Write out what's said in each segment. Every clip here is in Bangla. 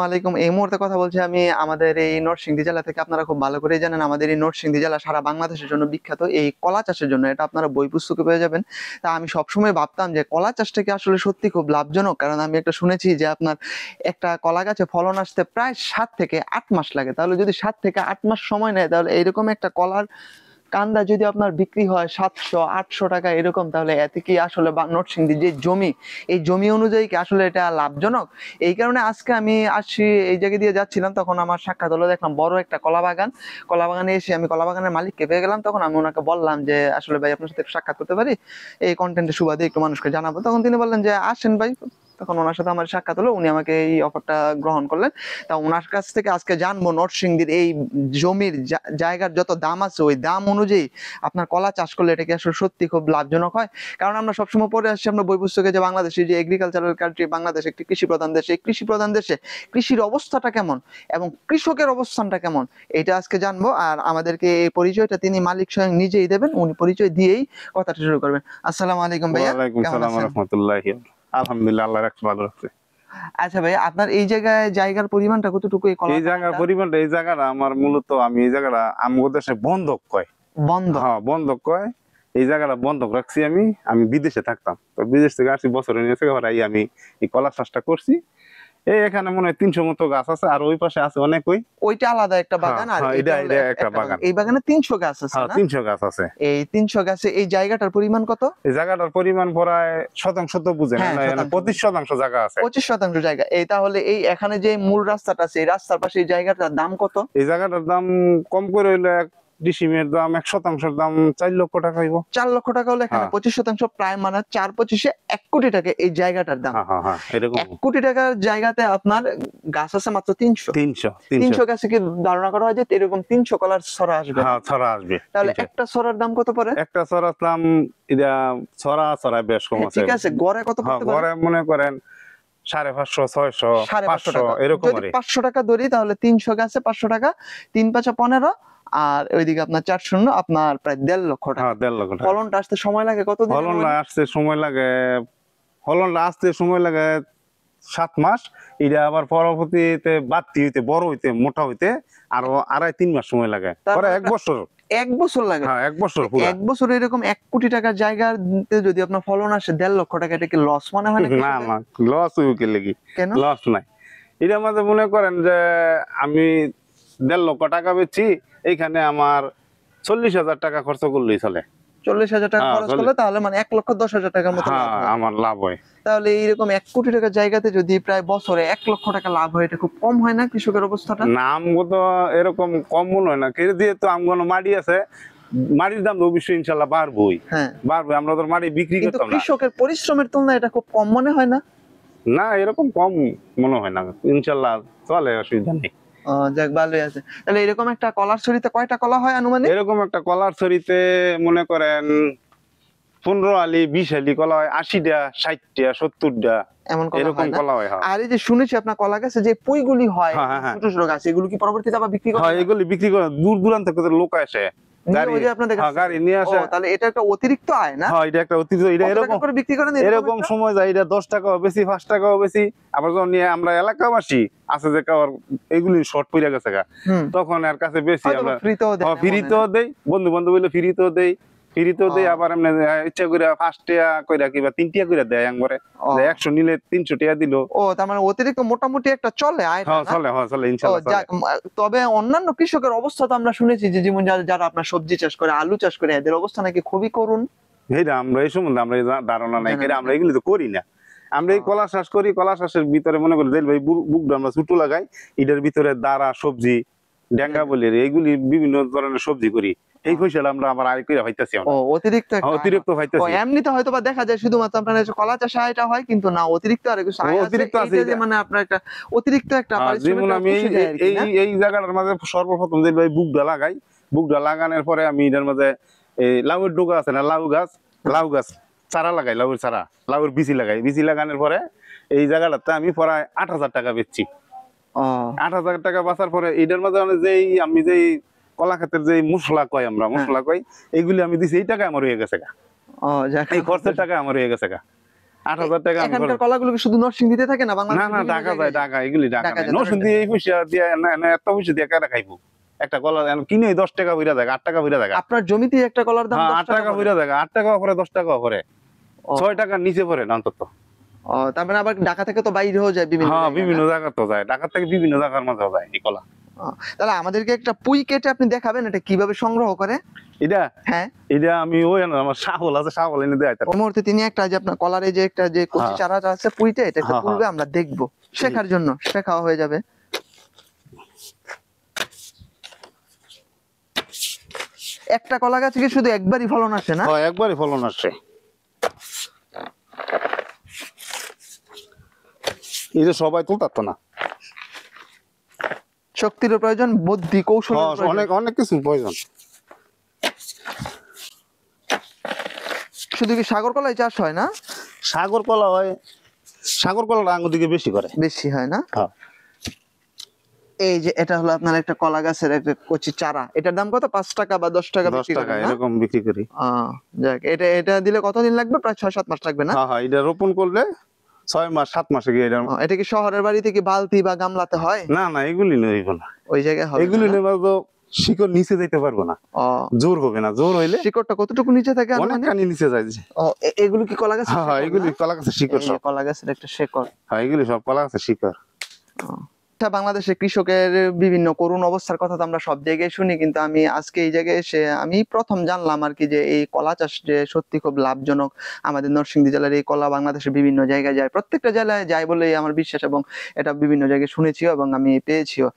আলাইকুম। এই মুহূর্তে কথা বলছি আমি আমাদের এই নরসিংদী জেলা থেকে। আপনারা খুব ভালো করেই জানেন আমাদের এই নরসিংদী জেলা সারা বাংলাদেশের জন্য বিখ্যাত এই কলা চাষের জন্য। এটা আপনারা বই পুস্তকে পেয়ে যাবেন। তা আমি সবসময় ভাবতাম যে কলা চাষটা কি আসলে সত্যি খুব লাভজনক? কারণ আমি একটা শুনেছি যে আপনার একটা কলা গাছে ফলন আসতে প্রায় ৭ থেকে ৮ মাস লাগে। তাহলে যদি ৭ থেকে ৮ মাস সময় নেয় তাহলে এইরকম একটা কলার কান্দা যদি আপনার বিক্রি হয় ৭০০-৮০০ টাকা এরকম, তাহলে এতে কি আসলে নরসিংদীর যে জমি, এই জমি অনুযায়ী কি আসলে এটা লাভজনক? এই কারণে আজকে আমি আসছি, এই জায়গা দিয়ে যাচ্ছিলাম, তখন আমার সাক্ষাৎ হলো, দেখলাম বড় একটা কলা বাগান। কলা বাগানে এসে আমি কলা বাগানের মালিককে পেয়ে গেলাম। তখন আমি ওনাকে বললাম যে আসলে ভাই আপনার সাথে একটু সাক্ষাৎ করতে পারি, এই কন্টেন্টের সুবাদে একটু মানুষকে জানাবো। তখন তিনি বললেন যে আসেন ভাই। তখন ওনার সাথে আমার সাক্ষাৎ হলো, উনি আমাকে এই অফারটা গ্রহণ করলেন। তা ওনার কাছ থেকে আজকে জানবো নরসিংদীর এই জমির জায়গার যত দাম আছে ওই দাম অনুযায়ী আপনার কলা চাষ করলে এটা কি আসলে সত্যি খুব লাভজনক হয়? কারণ আমরা সবসময় পড়ে আসছি আমরা বই পুস্তকে যে বাংলাদেশে যে এগ্রিকালচারাল কান্ট্রি, বাংলাদেশ একটি কৃষি প্রধান দেশ। এই কৃষি প্রধান দেশে কৃষির অবস্থাটা কেমন এবং কৃষকের অবস্থানটা কেমন, এটা আজকে জানবো। আর আমাদেরকে এই পরিচয়টা তিনি মালিক স্বয়ং নিজেই দেবেন। উনি পরিচয় দিয়েই কথাটা শুরু করবেন। আসসালামু আলাইকুম ভাইয়া। ওয়ালাইকুম কেমন সালাম ওয়া আছেন? রাহমাতুল্লাহি। আলহামদুলিল্লাহ, আল্লাহ রাখছে, ভালো রাখছে। আচ্ছা ভাই, আপনার এই জায়গার পরিমাণটা কতটুকু? এই কলা এই জায়গার পরিমাণটা, এই জায়গাটা আমার মূলত, আমি এই জায়গাটা আমগো দেশে বন্ধক কয়। বন্ধ? হ্যাঁ, বন্ধক কয়। এই জায়গাটা বন্ধক রাখছি আমি বিদেশে থাকতাম, তো বিদেশ থেকে আসি বছরে নিয়েছে আমি এই কলা চাষটা করছি। এই এখানে মনে হয় ৩০০ মতো গাছ আছে, আর ওই পাশে আছে অনেক। ওইটা আলাদা একটা বাগান, আর এটা এটা একটা বাগান। এই বাগানে ৩০০ গাছ আছে হ্যাঁ, না? ৩০০ গাছ আছে। এই ৩০০ গাছে এই জায়গাটার পরিমাণ কত? এই জায়গাটার পরিমাণ প্রায় শতাংশ তো বুঝেন, হ্যাঁ, ২৫% জায়গা আছে। 25% জায়গা। এই তাহলে এই এখানে যে মূল রাস্তাটা আছে, এই রাস্তার পাশে এই জায়গাটার দাম কত? এই জায়গাটার দাম কম করে হইলে ডিসিমের দাম ১ শতাংশের দাম ৪ লক্ষ টাকা হইব। ৪ লক্ষ টাকা হলে এখানে 25% প্রায় মানে ৪-২৫-এ ১ কোটি টাকা এই জায়গাটার দাম। হ্যাঁ, এরকম। ১ কোটি টাকার জায়গাতে আপনার গাছ আছে মাত্র ৩০০। ৩০০ গাছে কি ধারণা করা হয় যে এরকম ৩০০ কলার ছড়া আসবে? হ্যাঁ, ছড়া আসবে। তাহলে একটা ছড়ার দাম কত পড়ে? একটা ছড়ার দাম, এটা ছড়া বেশ কম আছে। ঠিক আছে, গড়ে কত পড়তে পারে? গড়ে মনে করেন ৫৫০, ৬০০, ৫৫০ ৫০০ টাকা। এরকম। যদি ৫০০ টাকা ধরি তাহলে ৩০০ গাছে ৫০০ টাকা, ৩-৫ 15, আর ওইদিকে আপনার ৪-০ আপনার প্রায় ১.৫ লক্ষ টাকা। হ্যাঁ, ১.৫ লক্ষ টাকা। ফলনটা আসতে সময় লাগে কতদিন? ফলনটা আসতে সময় লাগে ৭ মাস। এটা আবার পরবর্তীতে বাড়তি হইতে, বড় হইতে, মোটা হইতে আরো ২.৫-৩ মাস সময় লাগে। পরে ১ বছর। ১ বছর লাগে? হ্যাঁ, ১ বছর পুরো। ১ বছরে এরকম ১ কোটি টাকার জায়গাতে যদি আপনার ফলন আসে ১.৫ লক্ষ টাকা, এটা কি লস মনে হয় না? না, লস হইকে লাগি। কেন লস নাই। এটার মধ্যে মনে করেন যে আমি ১.৫ লক্ষ টাকা বেচছি, এইখানে আমার ৪০,০০০ টাকা খরচ করলেই চলে। ৪০,০০০ টাকা খরচ করলে তাহলে মানে ১,১০,০০০ টাকার মতো লাভ হয়। আমার লাভ হয়। তাহলে এইরকম ১ কোটি টাকার জায়গাতে যদি প্রায় বছরে ১ লক্ষ টাকা লাভ হয়, এটা খুব কম হয় না কৃষকের অবস্থাটা? না, আমগো তো এরকম কম মনে হয় না, যেহেতু আমগো মাটি আছে, মাটির দাম তো অবশ্যই ইনশাল্লাহ বাড়বই। হ্যাঁ, বাড়বে। আমরা তো মাটি বিক্রি কিন্তু করতাম না। কৃষকের পরিশ্রমের তুলনায় এটা খুব কম মনে হয় না? না, এরকম কম মনে হয় না, ইনশাল্লাহ চলে, অসুবিধা নেই। যাক, ভালোই আছে। তাহলে এরকম একটা কলার ছড়িতে কয়টা কলা হয় আনুমানিক? এরকম একটা কলার ছড়িতে মনে করেন ১৫ আলি ২০ আলি কলা হয়, ৮০টা ৬০টা ৭০টা এমন এরকম কলা হয়। আর এই যে শুনেছি আপনার কলা গাছে যে পুইগুলি হয়, হ্যাঁ। ছোট ছোট গাছ, এগুলো কি পরবর্তীতে আবার বিক্রি করেন? হ্যাঁ, এগুলি বিক্রি করে দূর দূরান্ত থেকে লোক আসে, গাড়ি নিয়ে আসে। তাহলে এটা একটা অতিরিক্ত আয় না? হ্যাঁ, এটা একটা অতিরিক্ত। এটা এরকম করে বিক্রি করেন? এরকম সময় যায় এটা ১০ টাকাও বেশি, ৫ টাকাও বেশি। আবার যখন নিয়ে আমরা এলাকাবাসী আছে যে কার এগুলি শর্ট পড়ে গেছে, তখন এর কাছে বেশি আমরা ফ্রিতেও দেই, বন্ধু বান্ধব হইলে ফ্রিতেও দেই। আবার এমনি ইচ্ছা করে ৫ টাকা কইরা কিংবা ৩ টাকা কইরা দেয় একবারে। ১০০ নিলে ৩০০ টাকা দিল। তার মানে অতিরিক্ত মোটামুটি একটা চলে আয়। হ্যাঁ, চলে ইনশাআল্লাহ। তবে অন্যান্য কৃষকের অবস্থা তো আমরা শুনেছি যে যেমন যারা আপনার সবজি চাষ করে, আলু চাষ করে, এদের অবস্থা নাকি খুবই করুণ। আমরা এই সম্বন্ধে আমরা ধারণা নাই, আমরা এগুলি তো করি না। আমরা এই কলা চাষ করি, কলা চাষের ভিতরে মনে করি ভাই বুকটা আমরা ছোট লাগাই, এটার ভিতরে দাঁড়া সবজি, ডেঙ্গা বলি, এইগুলি বিভিন্ন ধরনের সবজি করি। এই ফসল আমরা আবার আয় করে হইতাছি। অতিরিক্ত হইতাছি। এমনিতে হয়তো বা দেখা যায় শুধুমাত্র আপনার কলা চাষে আয়টা হয়, কিন্তু না, অতিরিক্ত আর কিছু আয় আছে, মানে আপনার একটা অতিরিক্ত একটা যেমন আমি এই জায়গাটার মাঝে সর্বপ্রথম যে ভাই বুকটা লাগাই, বুকটা লাগানোর পরে আমি এটার মাঝে লাউয়ের ডোকা আছে না, লাউ গাছ চারা লাগাই, লাউয়ের বিচি লাগাই। বিচি লাগানোর পরে এই জায়গাটাতে আমি প্রায় ৮,০০০ টাকা বেচছি। ৮,০০০ টাকা বাঁচার পরে এটার মাঝে আমি যেই কলা ক্ষেতের যে মশলা কই, এইগুলি আমি দিছি, এই টাকা আমার হয়ে গেছে গা। এই খরচের টাকা আমার হয়ে গেছে গা। 8,000 টাকা আমি এখানকার খরচ- কলাগুলো কি শুধু নরসিংদীতে থাকে না না বাংলাদেশের না বিভিন্ন ঢাকা জায়গায় যায়, ঢাকা এগুলি ঢাকা ঢাকা যায়। যায়, নরসিংদী এই পয়সা দিয়ে এত পয়সা দিয়ে কেনা খাইবো? একটা কলা কিনে 10 টাকা হইরা যায়, 8 টাকা হইরা যায়। আপনার জমিতে একটা কলার দাম হ্যাঁ 10 8 টাকা টাকা করে? হইরা যায়, 8 টাকা করে 10 টাকা করে, ও, 6 টাকার নিচে পড়ে না অন্তত। ও, তার মানে আবার ঢাকা থেকে তো বাইরেও যায় বিভিন্ন হ্যাঁ জায়গায়, বিভিন্ন না? জায়গা তো যায়, ঢাকা থেকে বিভিন্ন জায়গার মাঝে যায় এই কলা। ও, তাহলে আমাদেরকে একটা পুই কেটে আপনি দেখাবেন এটা কিভাবে সংগ্রহ করে? এটা হ্যাঁ, এটা আমি ওই আমার শাহল আছে, শাহল এনে দেয়। ওই মুহূর্তে তিনি একটা যে আপনার কলারে যে একটা যে কচি হ্যাঁ। চারাটা আছে পুইটা এটা একটা হ্যাঁ, তুলবে, আমরা দেখবো শেখার জন্য, শেখাও হয়ে যাবে। একটা কলা গাছে কি শুধু একবারই ফলন আসে না? হ্যাঁ একবারই ফলন আসছে। এই যে সবাই তুলতাতো না। শক্তির প্রয়োজন, বুদ্ধি, কৌশল, হ্যাঁ, অনেক অনেক কিছু প্রয়োজন। শুধু কি সাগর কলাই চাষ হয় না? সাগর কলা হয়, সাগর কলাটা আঙ্গুর দিকে বেশি করে। বেশি হয় না? হ্যাঁ এই যে এটা হলো আপনার একটা কলা গাছের একটা কচি চারা, এটার দাম কত? 5 টাকা বা 10 টাকা 10 বিক্রি টাকা করেন না? এরকম বিক্রি করি। যাক, এটা এটা দিলে কতদিন লাগবে? প্রায় 6-7 মাস লাগবে না? হ্যাঁ হ্যাঁ এটা রোপণ করলে 6 মাস 7 মাসে গিয়ে এটা। এটা কি শহরের বাড়ি থেকে বালতি বা গামলাতে হয়? না না এগুলি নইব না, ওই জায়গায় হবে এগুলি না? নেবা তো শিকড় নিচে যাইতে পারবো না, ও, জোর হবে না, জোর হইলে শিকড়টা কতটুকু নিচে থাকে আনুমানিক? অনেকখানি নিচে যায়। ও, এগুলো কি কলা গাছের হ্যাঁ হ্যাঁ শিকড় এগুলি না? কলা গাছের শিকড় এই যে সব। কলা গাছের একটা শিকড়। হ্যাঁ এগুলি সব কলা গাছের শিকড়। আচ্ছা, বাংলাদেশের কৃষকের বিভিন্ন করুণ অবস্থার কথা তো আমরা সব জায়গায় শুনি, কিন্তু আমি আজকে এই জায়গায় এসে আমি প্রথম জানলাম আর কি যে এই কলা চাষ যে সত্যি খুব লাভজনক। আমাদের নরসিংদী জেলার এই কলা বাংলাদেশের বিভিন্ন জায়গায় যায়, প্রত্যেকটা জেলায় যায় বলেই আমার বিশ্বাস, এবং এটা বিভিন্ন জায়গায় শুনেছিও এবং আমি পেয়েছিও।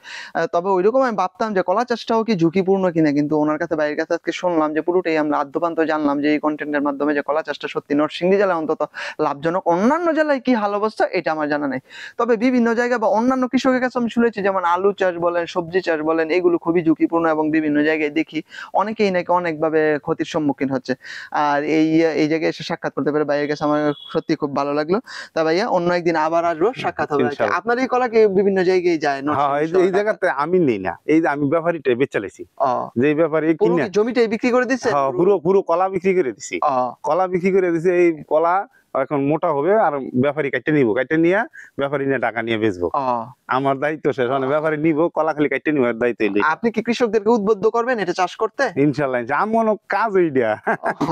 তবে ওইরকম আমি ভাবতাম যে কলা চাষটাও কি ঝুঁকিপূর্ণ কিনা, কিন্তু ওনার কাছে বাইরের কাছে আজকে শুনলাম যে পুরোটাই আমরা আদ্যপান্ত জানলাম যে এই কন্টেন্টের মাধ্যমে যে কলা চাষটা সত্যি নরসিংদী জেলায় অন্তত লাভজনক। অন্যান্য জেলায় কি হাল অবস্থা এটা আমার জানা নেই, তবে বিভিন্ন জায়গায় বা অন্যান্য কৃষকের কাছে আমি শুনেছি যেমন আলু চাষ বলেন, সবজি চাষ বলেন, এগুলো খুবই ঝুঁকিপূর্ণ এবং বিভিন্ন জায়গায় দেখি অনেকেই নাকি অনেকভাবে ক্ষতির সম্মুখীন হচ্ছে। আর এই জায়গায় এসে সাক্ষাৎ করতে পেরে ভাইয়ের কাছে আমার সত্যি খুব ভালো লাগলো। তা ভাইয়া অন্য একদিন আবার আসবো, সাক্ষাৎ হবে। ইনশাআল্লাহ। আপনার এই কলা কি বিভিন্ন জায়গায় যায়? হ্যাঁ এই যে এই জায়গাতে আমি নেই না, এই যে আমি ব্যাপারীটাই বেচালাইছি, ও, যে ব্যাপারী পুরো কিনে কি জমিটাই বিক্রি করে দিচ্ছে? হ্যাঁ পুরো পুরো কলা বিক্রি করে দিছি। ও, কলা বিক্রি করে দিছে, এই কলা এখন মোটা হবে আর ব্যাপারী কাটতে নিব, কাটতে নিয়ে ব্যাপারী নিয়ে টাকা নিয়ে বেচবো। ও, আমার দায়িত্ব শেষ, মানে ব্যাপারী নিব, কলা খালি কাটতে নিব, এর দায়িত্ব এলি। আপনি কি কৃষকদেরকে উদ্বুদ্ধ করবেন এটা চাষ করতে? ইনশাআল্লাহ আমার কাজ এইটা,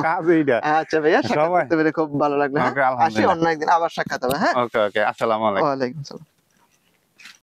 কাজ এইটা। আচ্ছা ভাইয়া, সাক্ষাৎ সবাই করতে পেরে খুব ভালো লাগলো। হ্যাঁ, ওকে আসি আলহামদুলিল্লাহ। অন্য একদিন আবার সাক্ষাৎ হবে। হ্যাঁ, ওকে ওকে আসসালামু আলাইকুম। ওয়ালাইকুম আসসালাম।